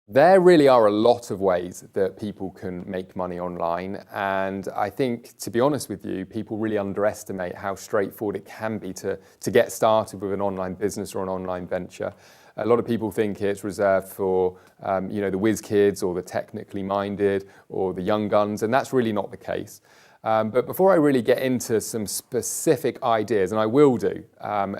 There really are a lot of ways that people can make money online. And I think, to be honest with you, people really underestimate how straightforward it can be to get started with an online business or an online venture. A lot of people think it's reserved for, the whiz kids or the technically minded or the young guns, and that's really not the case. But before I really get into some specific ideas, and I will do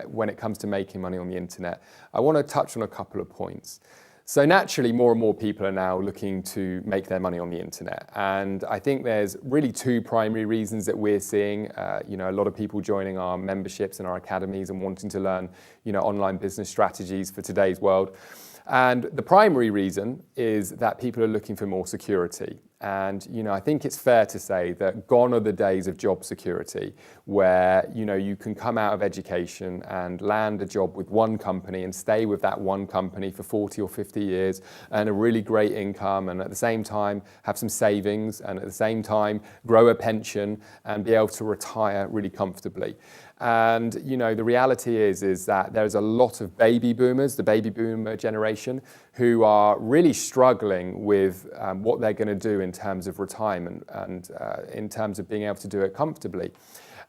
when it comes to making money on the internet, I want to touch on a couple of points. So naturally, more and more people are now looking to make their money on the internet. And I think there's really two primary reasons that we're seeing, a lot of people joining our memberships and our academies and wanting to learn, online business strategies for today's world. And the primary reason is that people are looking for more security. And, I think it's fair to say that gone are the days of job security where, you can come out of education and land a job with one company and stay with that one company for 40 or 50 years, earn a really great income, and at the same time have some savings, and at the same time grow a pension and be able to retire really comfortably. And, the reality is that there's a lot of baby boomers, the baby boomer generation, who are really struggling with what they're going to do in terms of retirement and in terms of being able to do it comfortably.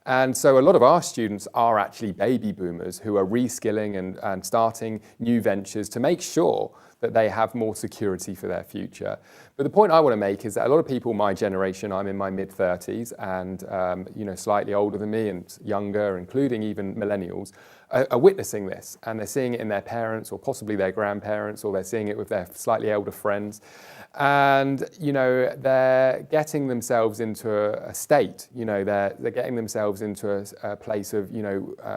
And so a lot of our students are actually baby boomers who are reskilling and starting new ventures to make sure that they have more security for their future. But the point I want to make is that a lot of people my generation, I'm in my mid-30s, and slightly older than me and younger, including even millennials, are witnessing this. And they're seeing it in their parents or possibly their grandparents, or they're seeing it with their slightly older friends. And, they're getting themselves into a state, they're getting themselves into a place of,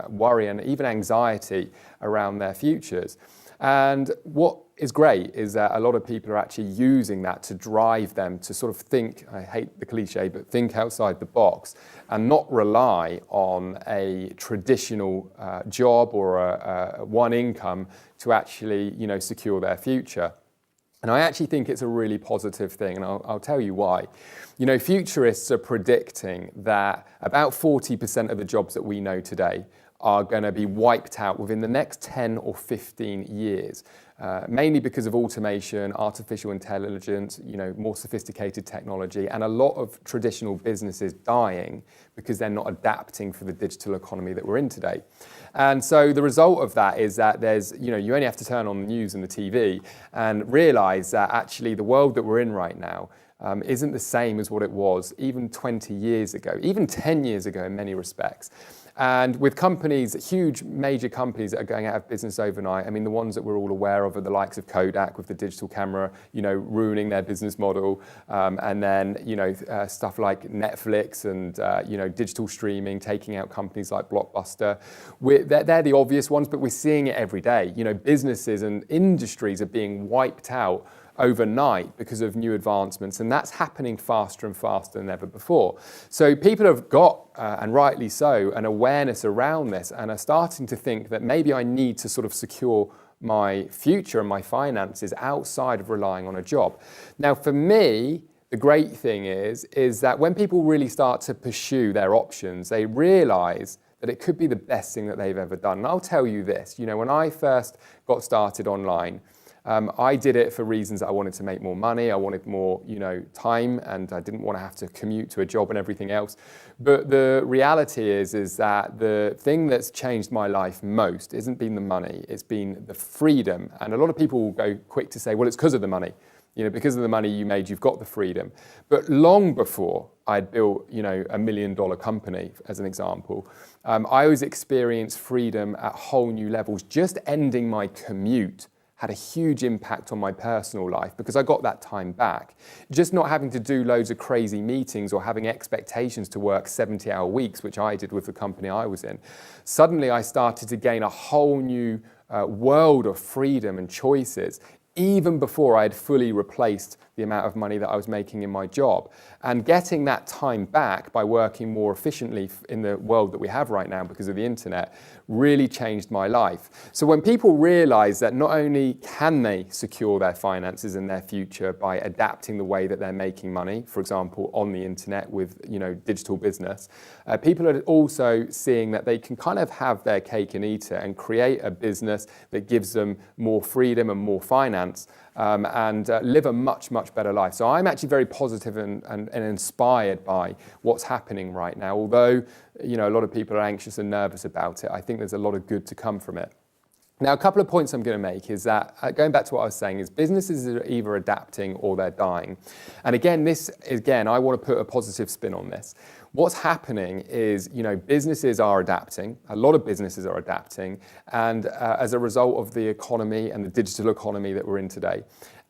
worry and even anxiety around their futures. And what is great is that a lot of people are actually using that to drive them to sort of think, I hate the cliche, but think outside the box and not rely on a traditional job or a one income to actually, secure their future. And I actually think it's a really positive thing, and I'll tell you why. Futurists are predicting that about 40% of the jobs that we know today are going to be wiped out within the next 10 or 15 years, mainly because of automation, artificial intelligence, more sophisticated technology, and a lot of traditional businesses dying because they're not adapting for the digital economy that we're in today. And so the result of that is that there's, you only have to turn on the news and the TV and realize that actually the world that we're in right now isn't the same as what it was even 20 years ago, even 10 years ago in many respects. And with companies, huge major companies that are going out of business overnight, I mean, the ones that we're all aware of are the likes of Kodak with the digital camera, ruining their business model. And then, stuff like Netflix and, digital streaming, taking out companies like Blockbuster. They're the obvious ones, but we're seeing it every day. Businesses and industries are being wiped out overnight because of new advancements, and that's happening faster and faster than ever before. So people have got, and rightly so, an awareness around this and are starting to think that maybe I need to sort of secure my future and my finances outside of relying on a job. Now, for me, the great thing is that when people really start to pursue their options, they realize that it could be the best thing that they've ever done. And I'll tell you this, when I first got started online, I did it for reasons that I wanted to make more money, I wanted more, time, and I didn't want to have to commute to a job and everything else. But the reality is that the thing that's changed my life most isn't been the money, it's been the freedom. And a lot of people will go quick to say, well, it's because of the money. Because of the money you made, you've got the freedom. But long before I'd built, $1 million company, as an example, I always experienced freedom at whole new levels. Just ending my commute had a huge impact on my personal life because I got that time back. Just not having to do loads of crazy meetings or having expectations to work 70-hour weeks, which I did with the company I was in. Suddenly I started to gain a whole new world of freedom and choices, even before I had fully replaced the amount of money that I was making in my job. And getting that time back by working more efficiently in the world that we have right now because of the internet really changed my life. So when people realize that not only can they secure their finances and their future by adapting the way that they're making money, for example, on the internet with digital business, people are also seeing that they can kind of have their cake and eat it and create a business that gives them more freedom and more finance and live a much, much better life. So I'm actually very positive and inspired by what's happening right now. Although, a lot of people are anxious and nervous about it, I think there's a lot of good to come from it. Now, a couple of points I'm going to make is that, going back to what I was saying, is businesses are either adapting or they're dying. And again, I want to put a positive spin on this. What's happening is, businesses are adapting. A lot of businesses are adapting, and as a result of the economy and the digital economy that we're in today.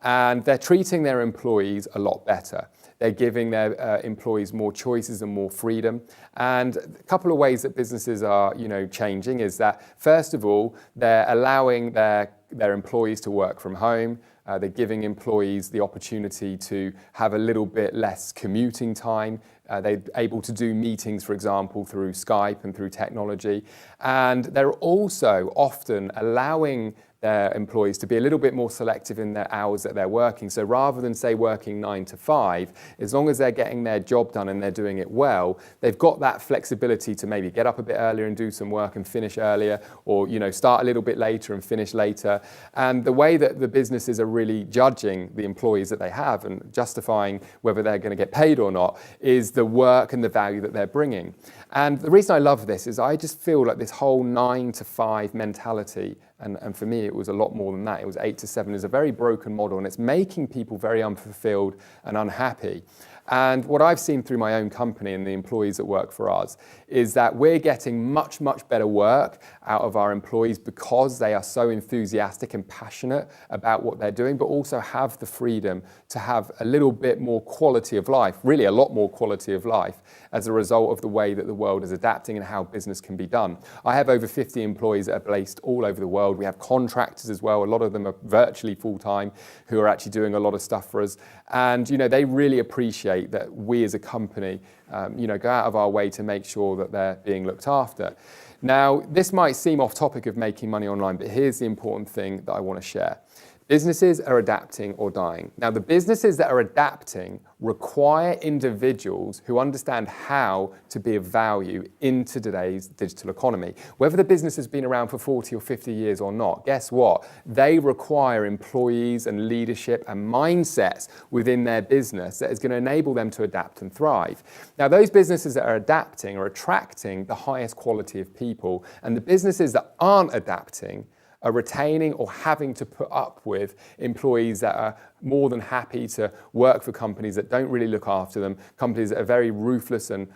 And they're treating their employees a lot better. They're giving their employees more choices and more freedom. And a couple of ways that businesses are, changing is that, first of all, they're allowing their employees to work from home. They're giving employees the opportunity to have a little bit less commuting time. They're able to do meetings, for example, through Skype and through technology. And they're also often allowing their employees to be a little bit more selective in their hours that they're working. So rather than, say, working 9 to 5, as long as they're getting their job done and they're doing it well, they've got that flexibility to maybe get up a bit earlier and do some work and finish earlier, or start a little bit later and finish later. And the way that the businesses are really judging the employees that they have and justifying whether they're going to get paid or not is the work and the value that they're bringing. And the reason I love this is I just feel like this whole 9 to 5 mentality, and for me it was a lot more than that, it was 8 to 7, is a very broken model, and it's making people very unfulfilled and unhappy. And what I've seen through my own company and the employees that work for us is that we're getting much, much better work out of our employees because they are so enthusiastic and passionate about what they're doing, but also have the freedom to have a little bit more quality of life, really a lot more quality of life, as a result of the way that the world is adapting and how business can be done. I have over 50 employees that are based all over the world. We have contractors as well. A lot of them are virtually full-time who are actually doing a lot of stuff for us. And, they really appreciate that we as a company, go out of our way to make sure that they're being looked after. Now, this might seem off topic of making money online, but here's the important thing that I want to share. Businesses are adapting or dying. Now, the businesses that are adapting require individuals who understand how to be of value into today's digital economy. Whether the business has been around for 40 or 50 years or not, guess what? They require employees and leadership and mindsets within their business that is going to enable them to adapt and thrive. Now, those businesses that are adapting are attracting the highest quality of people, and the businesses that aren't adapting are retaining or having to put up with employees that are more than happy to work for companies that don't really look after them, companies that are very ruthless and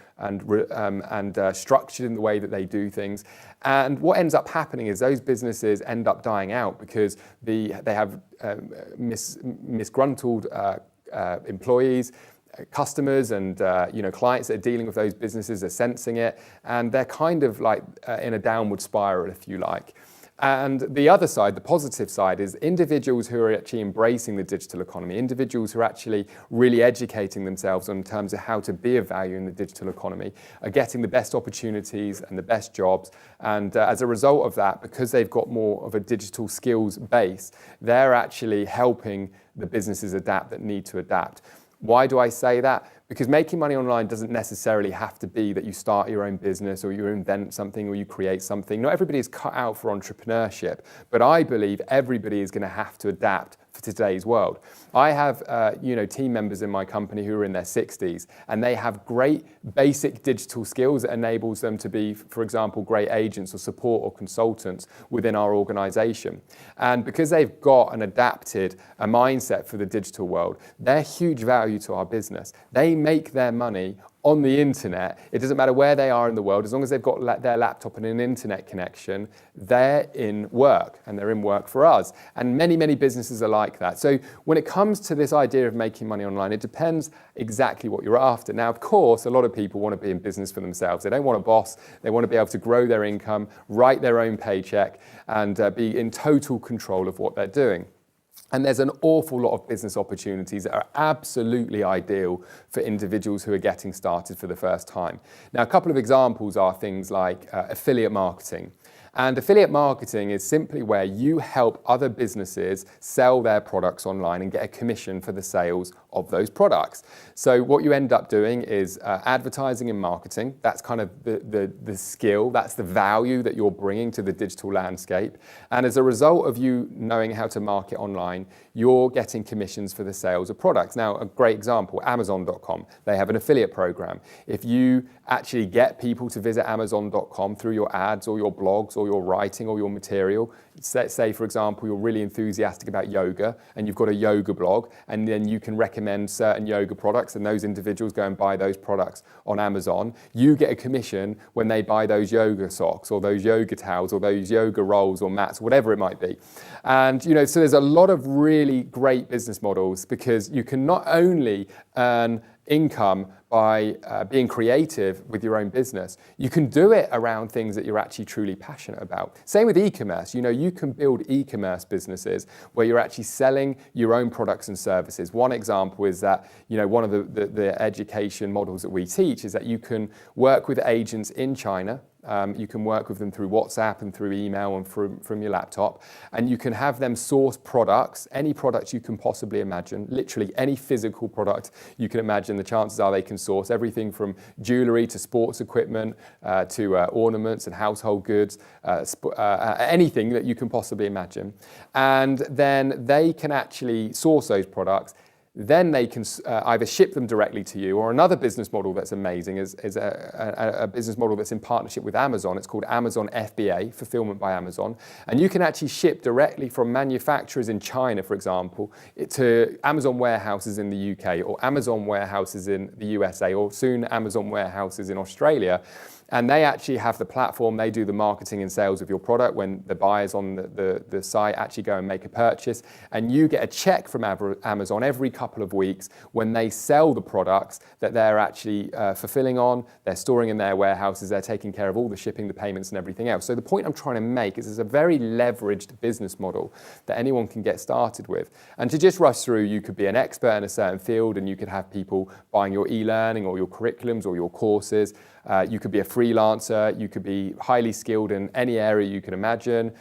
structured in the way that they do things. And what ends up happening is those businesses end up dying out because they have misgruntled employees. Customers and clients that are dealing with those businesses are sensing it, and they're kind of like in a downward spiral, if you like. And the other side, the positive side, is individuals who are actually embracing the digital economy, individuals who are actually really educating themselves in terms of how to be of value in the digital economy, are getting the best opportunities and the best jobs. And as a result of that, because they've got more of a digital skills base, they're actually helping the businesses adapt that need to adapt. Why do I say that? Because making money online doesn't necessarily have to be that you start your own business or you invent something or you create something. Not everybody is cut out for entrepreneurship, but I believe everybody is going to have to adapt for today's world. I have team members in my company who are in their 60s, and they have great basic digital skills that enables them to be, for example, great agents or support or consultants within our organization. And because they've got and adapted a mindset for the digital world, they're huge value to our business. They make their money on the internet. It doesn't matter where they are in the world, as long as they've got their laptop and an internet connection, they're in work, and they're in work for us. And many, many businesses are like that. So when it comes to this idea of making money online, it depends exactly what you're after. Now, of course, a lot of people want to be in business for themselves. They don't want a boss. They want to be able to grow their income, write their own paycheck, and be in total control of what they're doing. And there's an awful lot of business opportunities that are absolutely ideal for individuals who are getting started for the first time. Now, a couple of examples are things like affiliate marketing. And affiliate marketing is simply where you help other businesses sell their products online and get a commission for the sales of those products. So what you end up doing is advertising and marketing. That's kind of the skill, that's the value that you're bringing to the digital landscape. And as a result of you knowing how to market online, you're getting commissions for the sales of products. Now, a great example, Amazon.com, they have an affiliate program. If you actually get people to visit Amazon.com through your ads or your blogs or your writing or your material, say for example, you're really enthusiastic about yoga and you've got a yoga blog, and then you can recommend certain yoga products and those individuals go and buy those products on Amazon, you get a commission when they buy those yoga socks or those yoga towels or those yoga rolls or mats, whatever it might be. And so there's a lot of really great business models, because you can not only earn income by being creative with your own business, you can do it around things that you're actually truly passionate about. Same with e-commerce. You can build e-commerce businesses where you're actually selling your own products and services. One example is that, one of the education models that we teach is that you can work with agents in China. You can work with them through WhatsApp and through email and from your laptop, and you can have them source products, any products you can possibly imagine, literally any physical product you can imagine. The chances are they can source everything from jewelry to sports equipment to ornaments and household goods, anything that you can possibly imagine. And then they can actually source those products. Then they can either ship them directly to you, or another business model that's amazing is a business model that's in partnership with Amazon. It's called Amazon FBA, Fulfillment by Amazon. And you can actually ship directly from manufacturers in China, for example, to Amazon warehouses in the UK, or Amazon warehouses in the USA, or soon Amazon warehouses in Australia. And they actually have the platform, they do the marketing and sales of your product when the buyers on the site actually go and make a purchase. And you get a check from Amazon every couple of weeks when they sell the products that they're actually fulfilling on, they're storing in their warehouses, they're taking care of all the shipping, the payments and everything else. So the point I'm trying to make is it's a very leveraged business model that anyone can get started with. And to just rush through, you could be an expert in a certain field and you could have people buying your e-learning or your curriculums or your courses. You could be a freelancer, you could be highly skilled in any area you can imagine,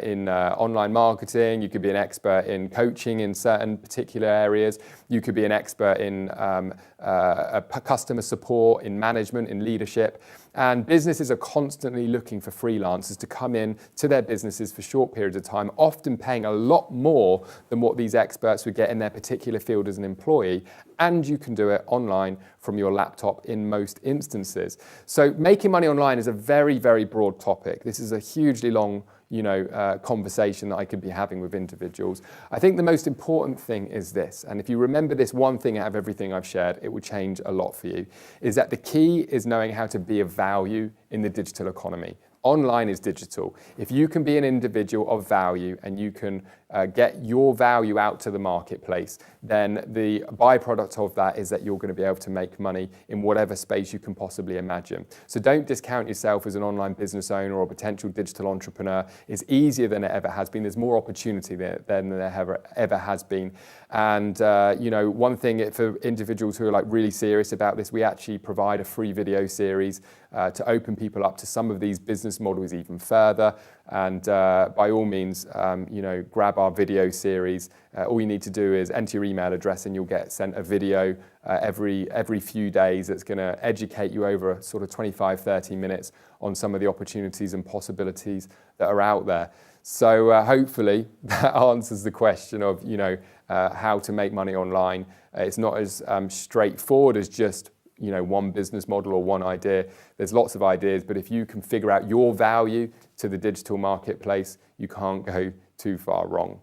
in online marketing, you could be an expert in coaching in certain particular areas, you could be an expert in customer support, in management, in leadership. And businesses are constantly looking for freelancers to come in to their businesses for short periods of time, often paying a lot more than what these experts would get in their particular field as an employee. And you can do it online from your laptop in most instances. So making money online is a very, very broad topic. This is a hugely long conversation that I could be having with individuals. I think the most important thing is this, and if you remember this one thing out of everything I've shared, it will change a lot for you, is that the key is knowing how to be of value in the digital economy. Online is digital. If you can be an individual of value and you can get your value out to the marketplace, then the byproduct of that is that you're going to be able to make money in whatever space you can possibly imagine. So don't discount yourself as an online business owner or potential digital entrepreneur. It's easier than it ever has been. There's more opportunity there than there ever has been. And one thing for individuals who are really serious about this, we actually provide a free video series to open people up to some of these business models even further. And by all means, grab our video series. All you need to do is enter your email address and you'll get sent a video every few days that's going to educate you over sort of 25, 30 minutes on some of the opportunities and possibilities that are out there. So hopefully that answers the question of, how to make money online. It's not as straightforward as just one business model or one idea. There's lots of ideas, but if you can figure out your value to the digital marketplace, you can't go too far wrong.